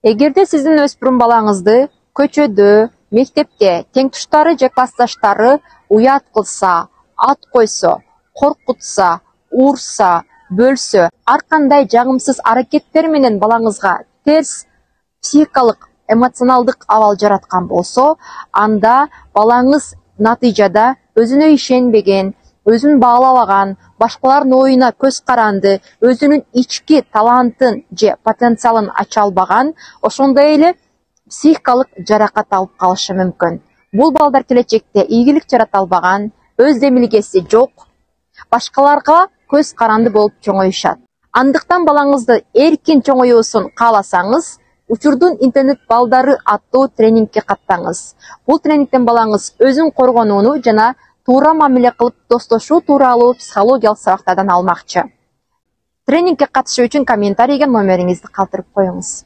Эгерде сиздин өспүрүм балаңызды көчөдө, мектепте теңтуштары же классташтары уят кылса, ат койсо, коркутса, урса, бөлсө, ар кандай жагымсыз аракеттер менен балаңызга терс психикалык, эмоционалдык абал жараткан болсо, анда балаңыз натыйжада өзүнө ишенбеген, өзүн баалабаган, башкалардын оюна көз каранды, өзүнүн ички талантын же потенциалын ача албаган, ошондой эле психикалык жаракат алып калышы мүмкүн. Бул балдар келечекте ийгилик жарата албаган, өз демилгеси жок, башкаларга көз каранды болуп чоңоюшат. Андыктан балаңызды эркин чоңоюусун кааласаңыз, Учурдун интернет балдары аттуу тренингке каттаңыз. Бул тренингтен балаңыз өзүн коргонууну жана туура мамиле кылып достошуу тууралуу психологиялык сабактардан алмакчы. Тренингке катышуу үчүн комментарийге номериңизди калтырып коюңуз.